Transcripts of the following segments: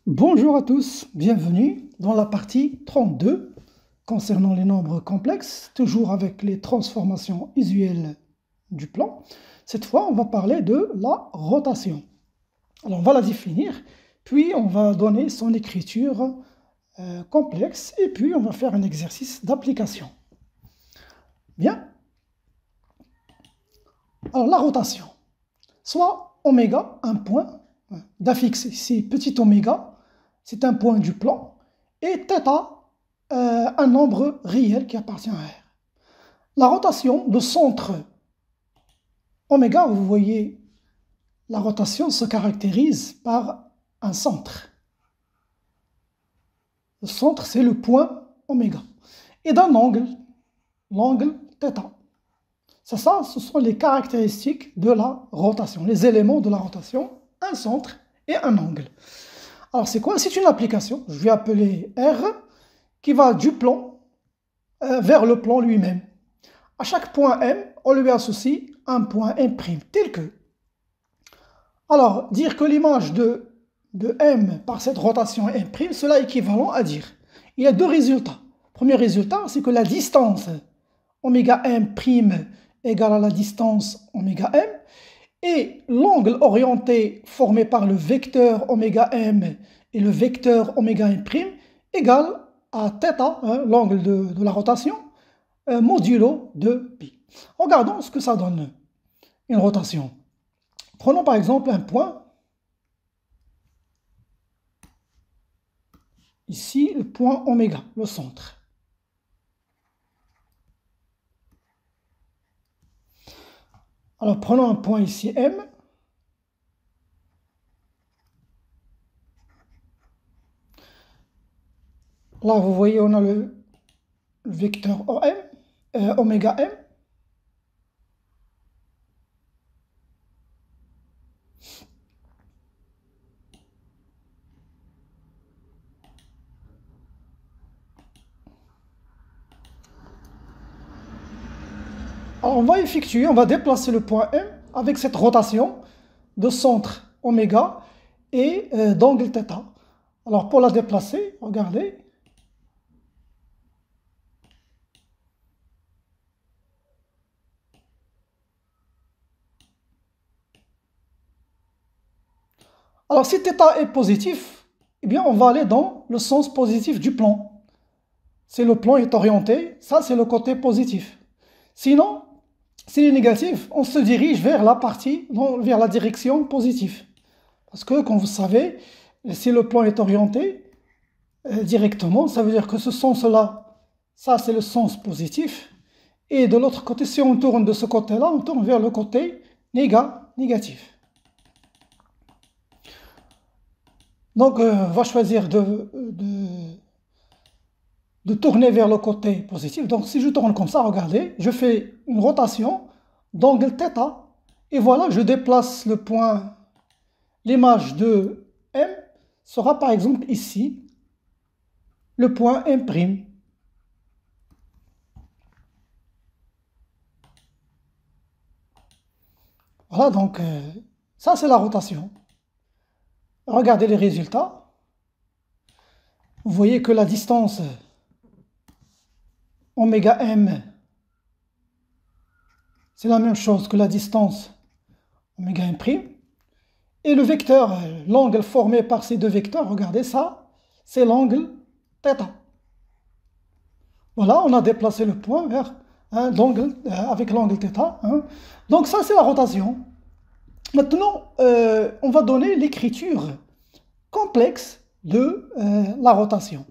Bonjour à tous, bienvenue dans la partie 32 concernant les nombres complexes, toujours avec les transformations usuelles du plan. Cette fois, on va parler de la rotation. Alors, on va la définir, puis on va donner son écriture complexe, et puis on va faire un exercice d'application. Bien. Alors, la rotation, soit oméga, un point, d'affixe ici petit oméga, c'est un point du plan, et θ, un nombre réel qui appartient à R. La rotation de centre oméga, vous voyez, la rotation se caractérise par un centre. Le centre, c'est le point oméga. Et d'un angle, l'angle θ. C'est ça, ce sont les caractéristiques de la rotation, les éléments de la rotation, un centre et un angle. Alors c'est quoi? C'est une application, je vais appeler R, qui va du plan vers le plan lui-même. À chaque point M, on lui associe un point M', tel que. Alors, dire que l'image de M par cette rotation M', cela est équivalent à dire, il y a deux résultats. Premier résultat, c'est que la distance oméga M' égale à la distance oméga M, et l'angle orienté formé par le vecteur oméga M et le vecteur oméga M' égale à θ, hein, l'angle de la rotation, modulo de pi. Regardons ce que ça donne, une rotation. Prenons par exemple un point, ici le point oméga, le centre. Alors prenons un point ici M. Là vous voyez on a le vecteur OM, oméga M. Alors on va déplacer le point M avec cette rotation de centre oméga et d'angle θ. Alors pour la déplacer, regardez. Alors si θ est positif, eh bien on va aller dans le sens positif du plan. Si le plan est orienté, ça c'est le côté positif. Sinon, s'il est négatif, on se dirige vers vers la direction positive. Parce que, comme vous savez, si le plan est orienté directement, ça veut dire que ce sens-là, ça c'est le sens positif. Et de l'autre côté, si on tourne de ce côté-là, on tourne vers le côté négatif. Donc, on va choisir de tourner vers le côté positif. Donc si je tourne comme ça, regardez, je fais une rotation d'angle θ, et voilà, je déplace le point, l'image de M sera par exemple ici, le point M'. Voilà, donc ça c'est la rotation. Regardez les résultats. Vous voyez que la distance oméga M, c'est la même chose que la distance oméga M'. Et le vecteur, l'angle formé par ces deux vecteurs, regardez ça, c'est l'angle θ. Voilà, on a déplacé le point vers avec l'angle θ. Hein. Donc ça, c'est la rotation. Maintenant, on va donner l'écriture complexe de la rotation.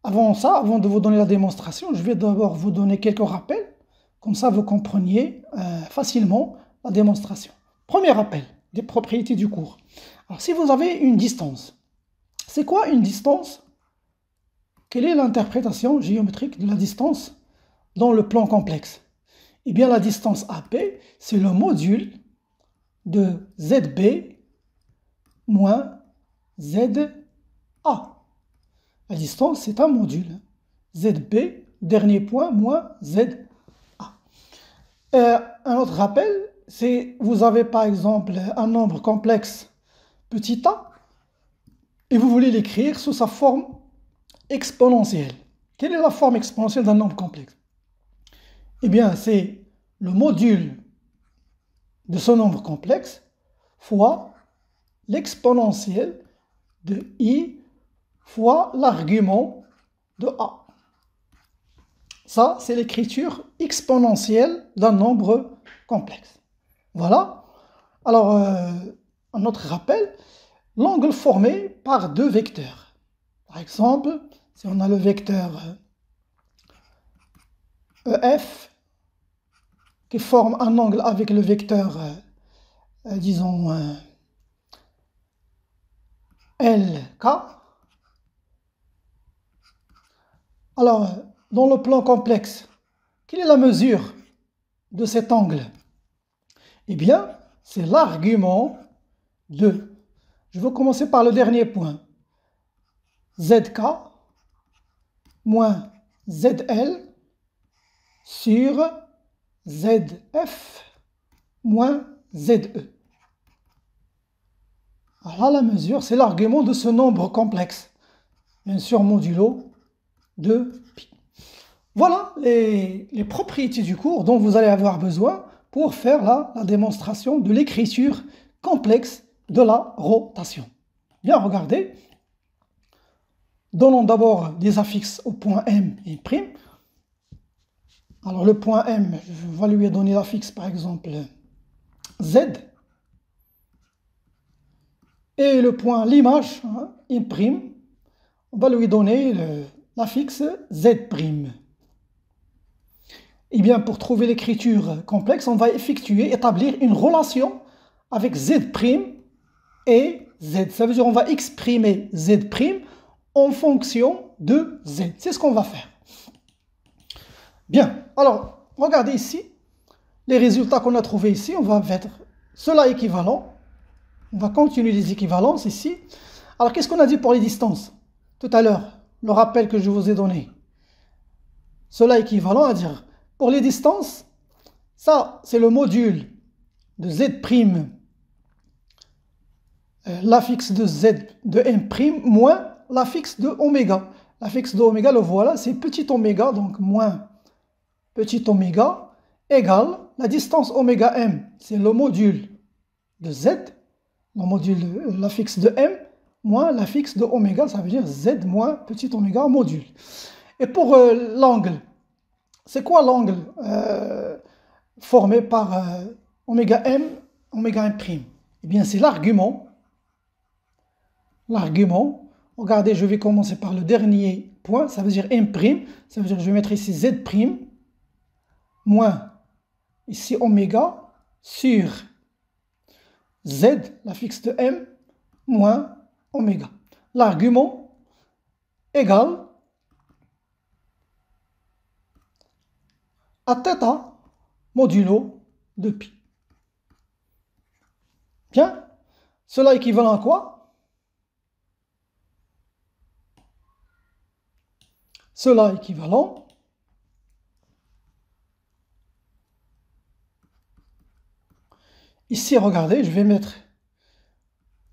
Avant ça, avant de vous donner la démonstration, je vais d'abord vous donner quelques rappels. Comme ça, vous compreniez facilement la démonstration. Premier rappel des propriétés du cours. Alors, si vous avez une distance, c'est quoi une distance? Quelle est l'interprétation géométrique de la distance dans le plan complexe? Eh bien, la distance AP, c'est le module de ZB moins ZA. La distance, c'est un module. ZB, dernier point, moins ZA. Un autre rappel, c'est vous avez par exemple un nombre complexe petit a, et vous voulez l'écrire sous sa forme exponentielle. Quelle est la forme exponentielle d'un nombre complexe? Eh bien, c'est le module de ce nombre complexe fois l'exponentielle de i fois l'argument de a. Ça, c'est l'écriture exponentielle d'un nombre complexe. Voilà. Alors, un autre rappel, l'angle formé par deux vecteurs. Par exemple, si on a le vecteur EF qui forme un angle avec le vecteur, disons, LK. Alors, dans le plan complexe, quelle est la mesure de cet angle? Eh bien, c'est l'argument de... Je vais commencer par le dernier point. ZK moins ZL sur ZF moins ZE. Alors la mesure, c'est l'argument de ce nombre complexe, bien sûr modulo de pi. Voilà les propriétés du cours dont vous allez avoir besoin pour faire la démonstration de l'écriture complexe de la rotation. Bien, regardez. Donnons d'abord des affixes au point M et prime. Alors le point M, je vais lui donner l'affixe par exemple Z. Et le point l'image, I', on va lui donner l'affixe Z'. Et bien pour trouver l'écriture complexe, on va établir une relation avec Z' et Z. Ça veut dire qu'on va exprimer Z' en fonction de Z. C'est ce qu'on va faire. Bien, alors, regardez ici, les résultats qu'on a trouvés ici, on va mettre cela équivalent. On va continuer les équivalences ici. Alors, qu'est-ce qu'on a dit pour les distances? Tout à l'heure, le rappel que je vous ai donné. Cela équivalent à dire, pour les distances, ça, c'est le module de Z', l'affixe de Z de M', moins l'affixe de oméga. L'affixe de oméga, le voilà, c'est petit oméga, donc moins petit oméga, égale la distance oméga M, c'est le module de Z, l'affixe de M, moins l'affixe de oméga, ça veut dire Z moins petit oméga module. Et pour l'angle, c'est quoi l'angle formé par oméga M, oméga M'? Eh bien, c'est l'argument. L'argument, regardez, je vais commencer par le dernier point, ça veut dire M', ça veut dire que je vais mettre ici Z', moins ici oméga sur Z, l'affixe de M, moins oméga. L'argument égale à θ modulo de pi. Bien, cela équivalent à quoi? Cela équivalent ici, regardez, je vais mettre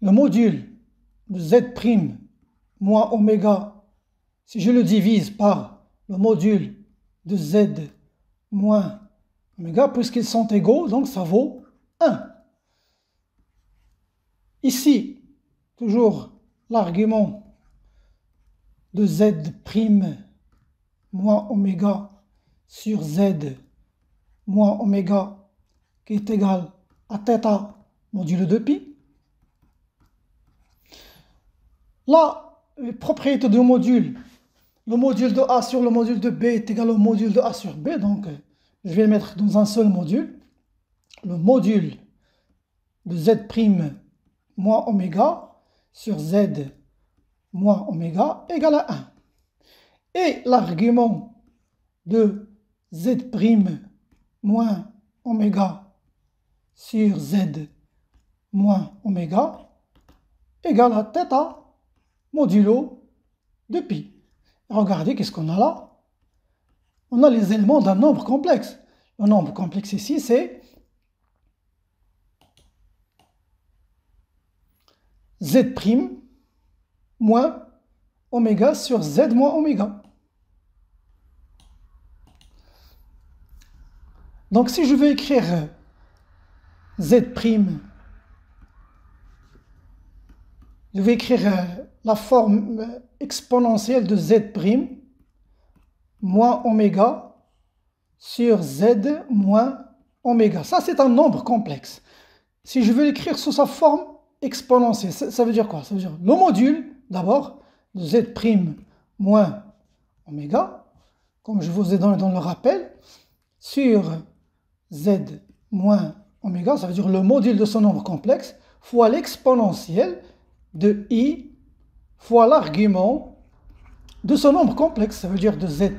le module de Z' moins oméga, si je le divise par le module de Z moins oméga, puisqu'ils sont égaux, donc ça vaut 1. Ici, toujours l'argument de Z' moins oméga sur Z moins oméga qui est égal à θ modulo de pi. La propriété du module, le module de A sur le module de B est égal au module de A sur B, donc je vais le mettre dans un seul module. Le module de Z' moins oméga sur Z moins oméga égale à 1. Et l'argument de Z' moins oméga sur Z moins oméga égale à θ modulo de pi. Regardez, qu'est-ce qu'on a là? On a les éléments d'un nombre complexe. Le nombre complexe ici, c'est Z', moins oméga sur z moins oméga. Donc si je veux écrire z', je vais écrire la forme exponentielle de z' moins oméga sur z moins oméga. Ça, c'est un nombre complexe. Si je veux l'écrire sous sa forme exponentielle, ça veut dire quoi? Ça veut dire le module, d'abord, de z' moins oméga, comme je vous ai donné dans le rappel, sur z moins oméga, ça veut dire le module de ce nombre complexe, fois l'exponentielle de i fois l'argument de ce nombre complexe, ça veut dire de z'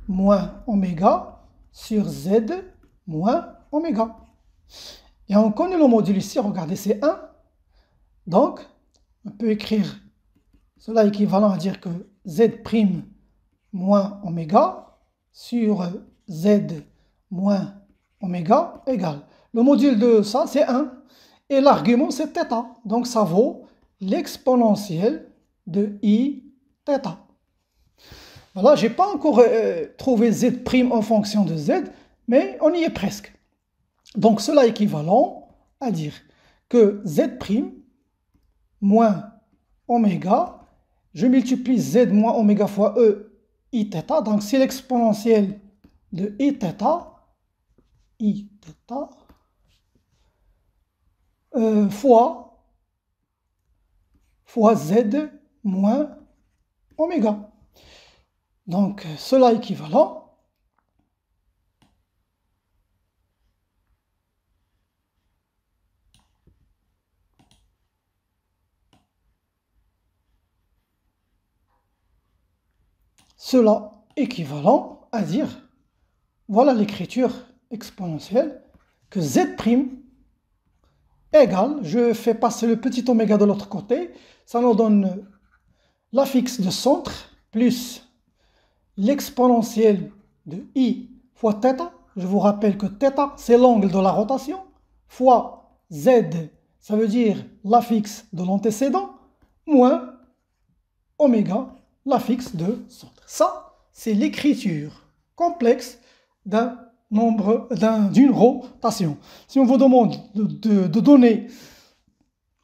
moins oméga sur z moins oméga. Et on connaît le module ici, regardez, c'est 1. Donc, on peut écrire cela équivalent à dire que z' moins oméga sur z moins oméga égale. Le module de ça, c'est 1. Et l'argument, c'est θ. Donc, ça vaut l'exponentielle de i θ. Voilà, je n'ai pas encore trouvé z' en fonction de z, mais on y est presque. Donc, cela est équivalent à dire que z' moins oméga, je multiplie z moins oméga fois e i θ, donc c'est l'exponentielle de i θ fois z moins oméga. Donc, cela est équivalent à dire, voilà l'écriture exponentielle, que z' égale, je fais passer le petit oméga de l'autre côté, ça nous donne l'affixe de centre plus l'exponentielle de i fois θ. Je vous rappelle que θ, c'est l'angle de la rotation, fois z, ça veut dire l'affixe de l'antécédent, moins oméga, l'affixe de centre. Ça, c'est l'écriture complexe d'une rotation. Si on vous demande de donner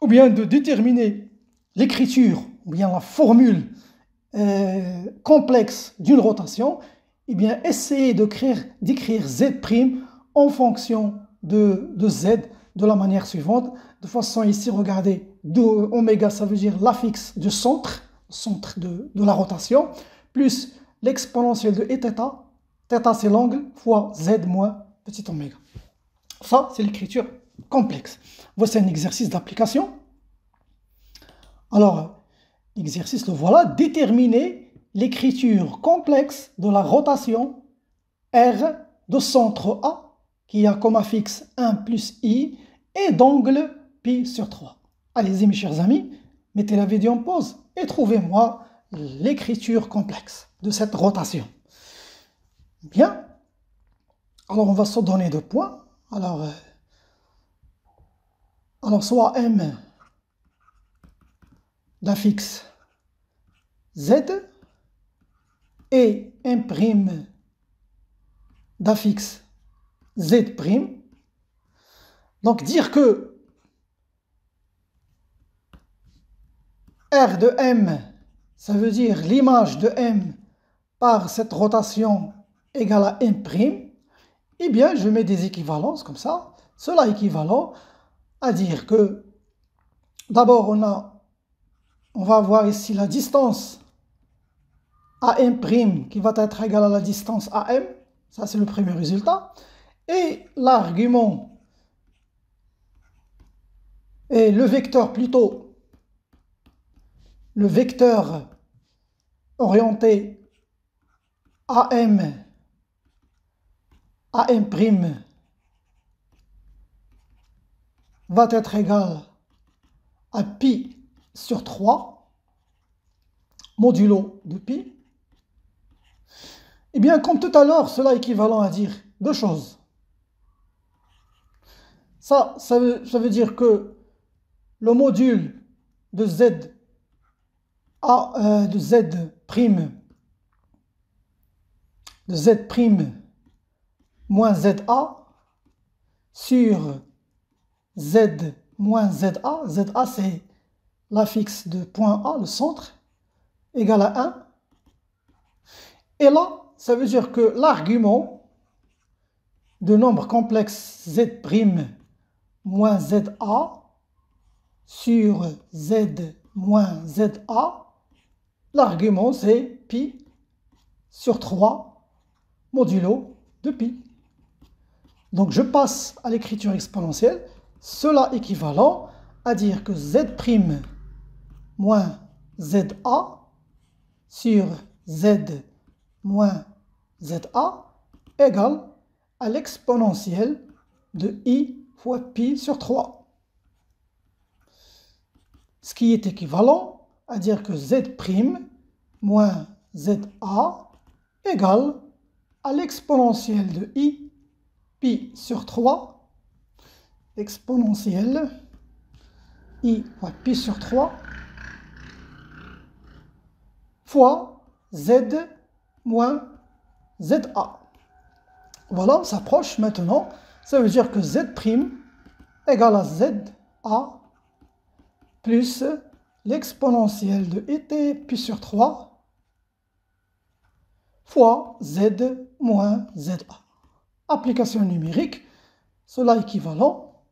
ou bien de déterminer l'écriture ou bien la formule complexe d'une rotation, eh bien essayez d'écrire z' en fonction de z de la manière suivante. De façon ici, regardez, oméga, ça veut dire l'affixe du centre de la rotation, plus l'exponentielle de θ, θ c'est l'angle, fois z moins petit oméga. Ça, c'est l'écriture complexe. Voici un exercice d'application. Alors, l'exercice, le voilà, déterminer l'écriture complexe de la rotation R de centre A, qui a comme affixe 1 plus I, et d'angle pi sur 3. Allez-y mes chers amis, mettez la vidéo en pause et trouvez-moi l'écriture complexe de cette rotation. Bien, alors on va se donner 2 points. Alors soit M d'affixe Z et M' d'affixe Z'. Donc dire que R de M, ça veut dire l'image de M par cette rotation égale à M', eh bien je mets des équivalences comme ça. Cela est équivalent à dire que d'abord on va avoir ici la distance AM' qui va être égale à la distance AM, ça c'est le premier résultat, et l'argument, et le vecteur plutôt, le vecteur orienté AM' va être égal à pi sur 3 modulo de pi. Eh bien, comme tout à l'heure, cela est équivalent à dire 2 choses. Ça veut dire que le module de z A de Z prime moins ZA sur Z moins ZA. ZA, c'est l'affixe de point A, le centre, égal à 1. Et là, ça veut dire que l'argument de nombre complexe Z' moins ZA sur Z moins ZA, l'argument c'est pi sur 3 modulo de pi. Donc je passe à l'écriture exponentielle, cela équivalent à dire que Z' moins ZA sur Z moins ZA égale à l'exponentielle de I fois pi sur 3. Ce qui est équivalent à dire que Z' moins ZA égale à l'exponentielle de I pi sur 3, exponentielle I fois pi sur 3 fois Z moins ZA. Voilà, on s'approche maintenant. Ça veut dire que Z' égale à ZA plus l'exponentielle de IT pi sur 3 fois Z moins ZA. Application numérique, cela est équivalent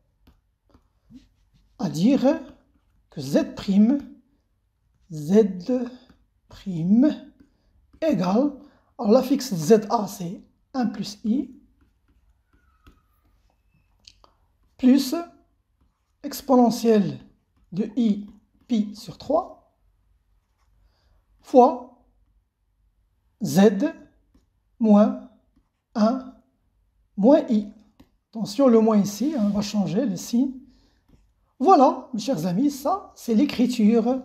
à dire que Z' égale, alors l'affixe ZA c'est 1 plus I, plus exponentielle de I pi sur 3 fois Z moins 1 moins I. Attention, le moins ici, on va changer le signe. Voilà, mes chers amis, ça c'est l'écriture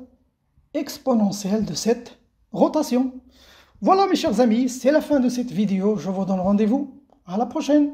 exponentielle de cette rotation. Voilà mes chers amis, c'est la fin de cette vidéo. Je vous donne rendez-vous à la prochaine.